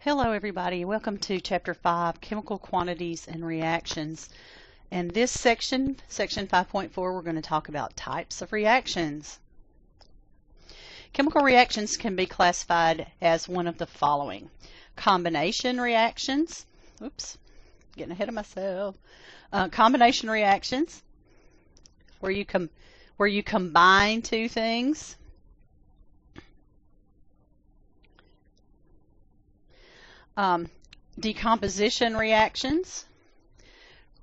Hello everybody, welcome to Chapter 5, Chemical Quantities and Reactions. And this section, Section 5.4, we're going to talk about types of reactions. Chemical reactions can be classified as one of the following. Combination reactions, oops, getting ahead of myself. Combination reactions, where you combine two things. Decomposition reactions,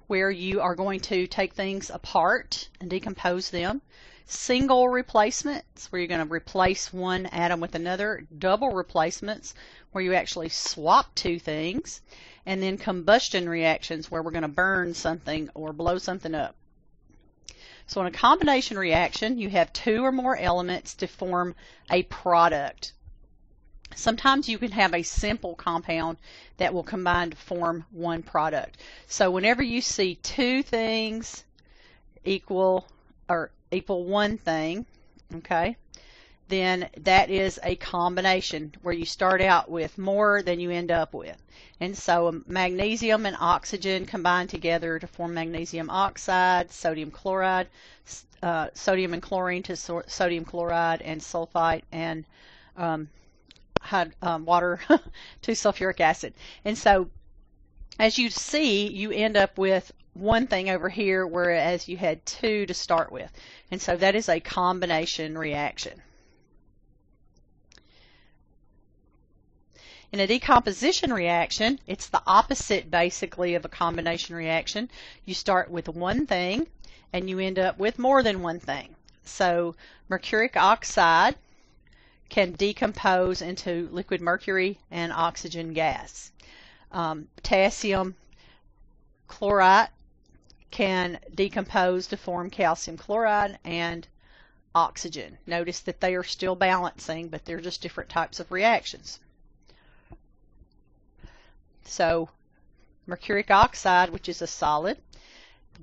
where you are going to take things apart and decompose them. Single replacements, where you're going to replace one atom with another. Double replacements, where you actually swap two things. And then combustion reactions, where we're going to burn something or blow something up. So in a combination reaction, you have two or more elements to form a product. Sometimes you can have a simple compound that will combine to form one product. So whenever you see two things equal one thing, okay, then that is a combination where you start out with more than you end up with. And so magnesium and oxygen combine together to form magnesium oxide, sodium chloride, sodium and chlorine to sodium chloride, and sulfite and water to sulfuric acid. And so as you see, you end up with one thing over here, whereas you had two to start with. And so that is a combination reaction. In a decomposition reaction, it's the opposite basically of a combination reaction. You start with one thing and you end up with more than one thing. So mercuric oxide can decompose into liquid mercury and oxygen gas. Potassium chloride can decompose to form calcium chloride and oxygen. Notice that they are still balancing, but they're just different types of reactions. So mercuric oxide, which is a solid,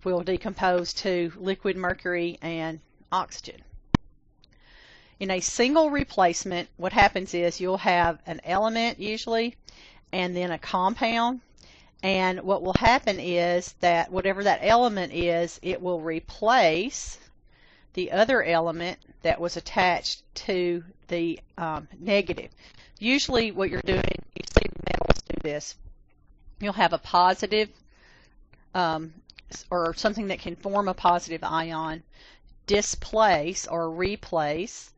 will decompose to liquid mercury and oxygen. In a single replacement, what happens is you'll have an element usually and then a compound, and what will happen is that whatever that element is, it will replace the other element that was attached to the negative. Usually what you're doing, you see metals do this, you'll have a positive or something that can form a positive ion displace or replace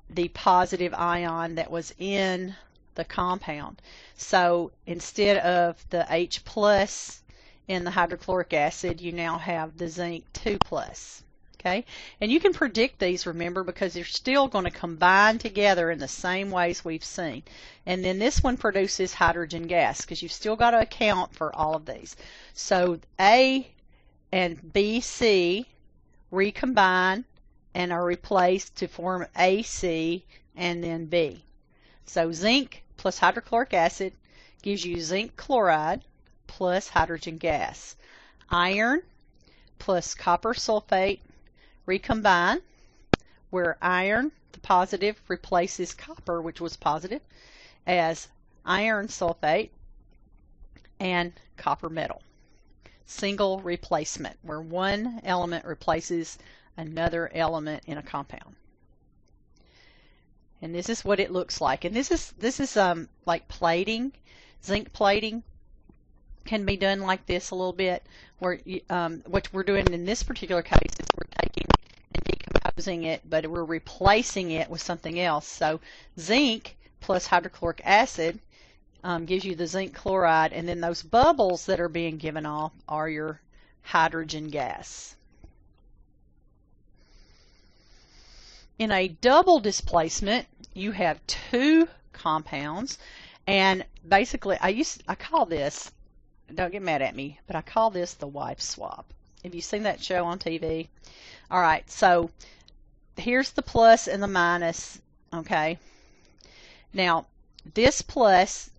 the positive ion that was in the compound. So instead of the H plus in the hydrochloric acid, you now have the zinc 2 plus. Okay, and you can predict these, remember, because they're still going to combine together in the same ways we've seen. And then this one produces hydrogen gas, because you've still got to account for all of these. So A and BC recombine and are replaced to form AC and then B. So zinc plus hydrochloric acid gives you zinc chloride plus hydrogen gas. Iron plus copper sulfate recombine, where iron, the positive, replaces copper, which was positive, as iron sulfate and copper metal. Single replacement, where one element replaces another element in a compound. And this is what it looks like. And this is like plating. Zinc plating can be done like this a little bit, where what we're doing in this particular case is we're taking and decomposing it, but we're replacing it with something else. So zinc plus hydrochloric acid gives you the zinc chloride, and then those bubbles that are being given off are your hydrogen gas. In a double displacement, you have two compounds, and basically I call this, don't get mad at me, but I call this the wife swap. Have you seen that show on TV? All right, so here's the plus and the minus, okay? Now, this plus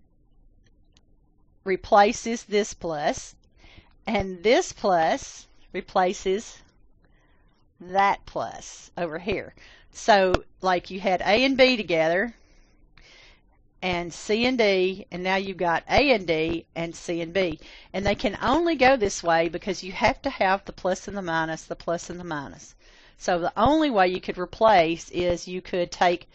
replaces this plus, and this plus replaces that plus over here. So like you had A and B together, and C and D, and now you've got A and D and C and B. And they can only go this way because you have to have the plus and the minus, the plus and the minus. So the only way you could replace is you could take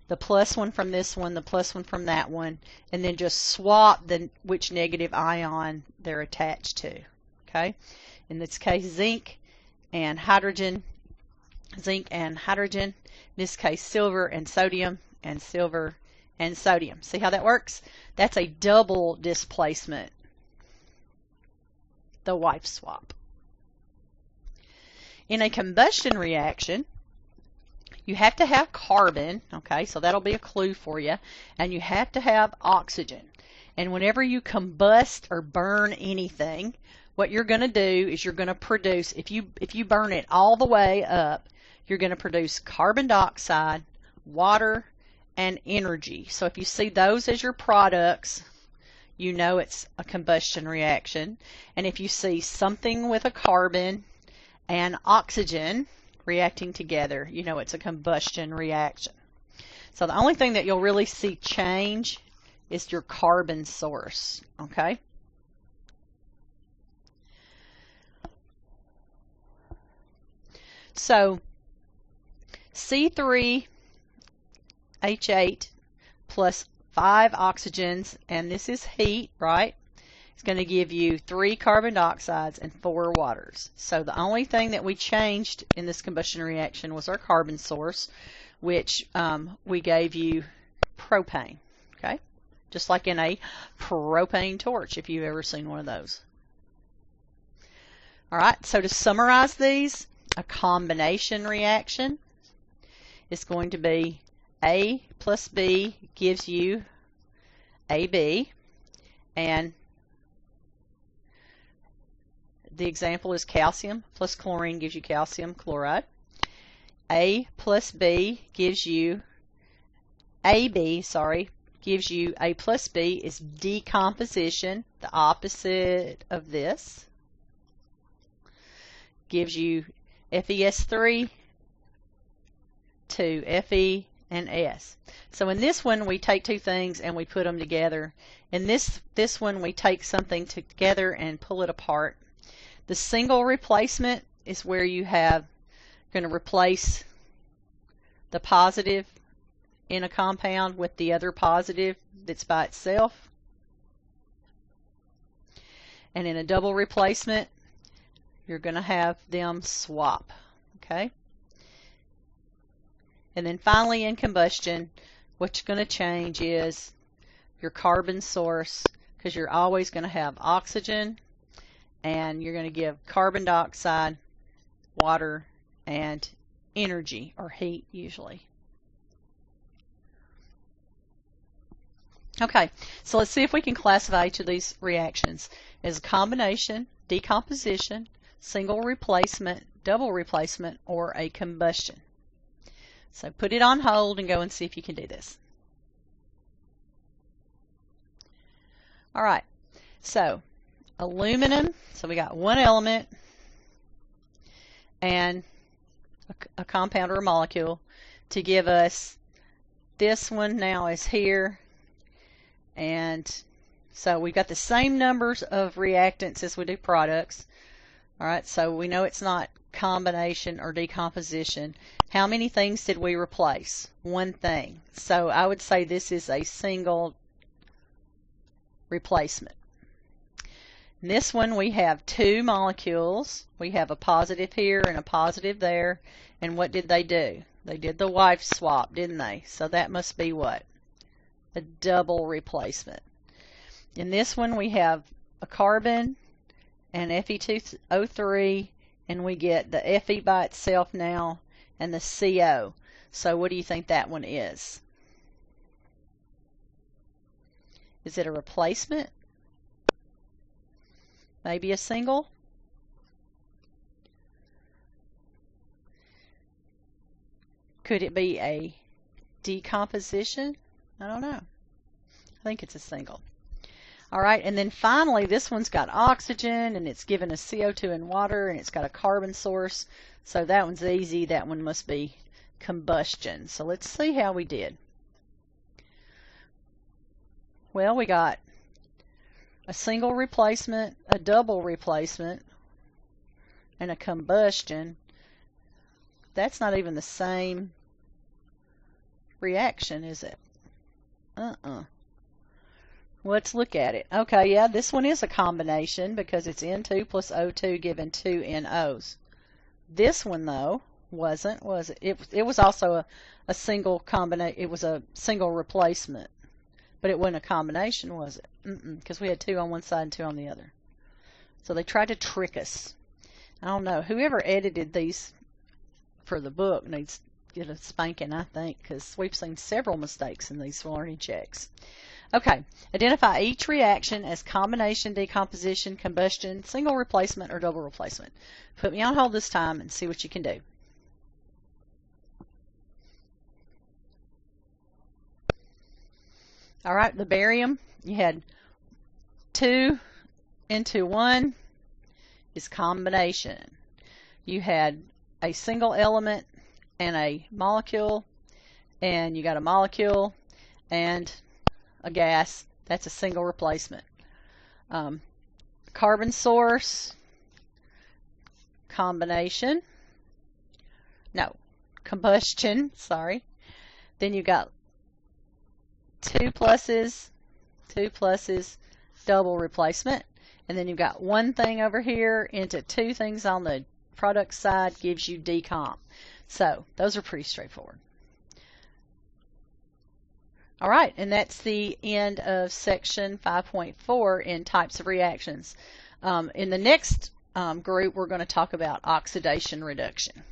the plus one from this one, the plus one from that one, and then just swap which negative ion they're attached to. Okay? In this case, zinc and hydrogen. Zinc and hydrogen. In this case, silver and sodium, and silver and sodium. See how that works? That's a double displacement, the wife swap. In a combustion reaction, you have to have carbon, okay, so that'll be a clue for you, and you have to have oxygen. And whenever you combust or burn anything, what you're going to do is you're going to produce, if you burn it all the way up, you're going to produce carbon dioxide, water, and energy. So if you see those as your products, you know it's a combustion reaction. And if you see something with a carbon and oxygen reacting together, you know it's a combustion reaction. So the only thing that you'll really see change is your carbon source, okay? So C3H8 plus 5 oxygens, and this is heat, right? It's going to give you 3 carbon dioxides and 4 waters. So the only thing that we changed in this combustion reaction was our carbon source, which we gave you propane, okay? Just like in a propane torch, if you've ever seen one of those. All right, so to summarize these, a combination reaction is going to be A plus B gives you AB, and the example is calcium plus chlorine gives you calcium chloride. A plus B gives you AB, gives you A plus B is decomposition, the opposite of this. Gives you FeS3 to Fe and S. So in this one we take two things and we put them together. In this one we take something together and pull it apart. The single replacement is where you have going to replace the positive in a compound with the other positive that's by itself. And in a double replacement, you're going to have them swap. Okay? And then finally in combustion, what's going to change is your carbon source, because you're always going to have oxygen, and you're going to give carbon dioxide, water, and energy, or heat usually. Okay, so let's see if we can classify each of these reactions as a combination, decomposition, single replacement, double replacement, or a combustion. So put it on hold and go and see if you can do this. All right, so aluminum, so we got one element and a compound or a molecule to give us this one now is here, and so we've got the same numbers of reactants as we do products. All right, so we know it's not combination or decomposition. How many things did we replace? One thing. So I would say this is a single replacement. In this one we have two molecules. We have a positive here and a positive there. And what did they do? They did the wife swap, didn't they? So that must be what? A double replacement. In this one we have a carbon and Fe2O3, and we get the Fe by itself now and the CO. So what do you think that one is? Is it a replacement? Maybe a single? Could it be a decomposition? I don't know. I think it's a single. All right, and then finally, this one's got oxygen, and it's given us CO2 and water, and it's got a carbon source. So that one's easy. That one must be combustion. So let's see how we did. Well, we got a single replacement, a double replacement, and a combustion. That's not even the same reaction, is it? Let's look at it. Okay, yeah, this one is a combination because it's N2 plus O2 giving 2 NOs. This one, though, wasn't, was it? It was also a single combination. It was a single replacement, but it wasn't a combination, was it? Because we had 2 on one side and 2 on the other. So they tried to trick us. I don't know. Whoever edited these for the book needs to get a spanking, I think, because we've seen several mistakes in these learning checks. Okay, identify each reaction as combination, decomposition, combustion, single replacement, or double replacement. Put me on hold this time and see what you can do. All right, the barium, you had 2 into 1 is combination. You had a single element and a molecule, and you got a molecule and a gas. That's a single replacement. Carbon source, combination. No, combustion, sorry. Then you got 2 pluses, double replacement. And then you've got one thing over here into 2 things on the product side gives you decomp. So those are pretty straightforward. All right, and that's the end of section 5.4 in types of reactions. In the next group, we're going to talk about oxidation reduction.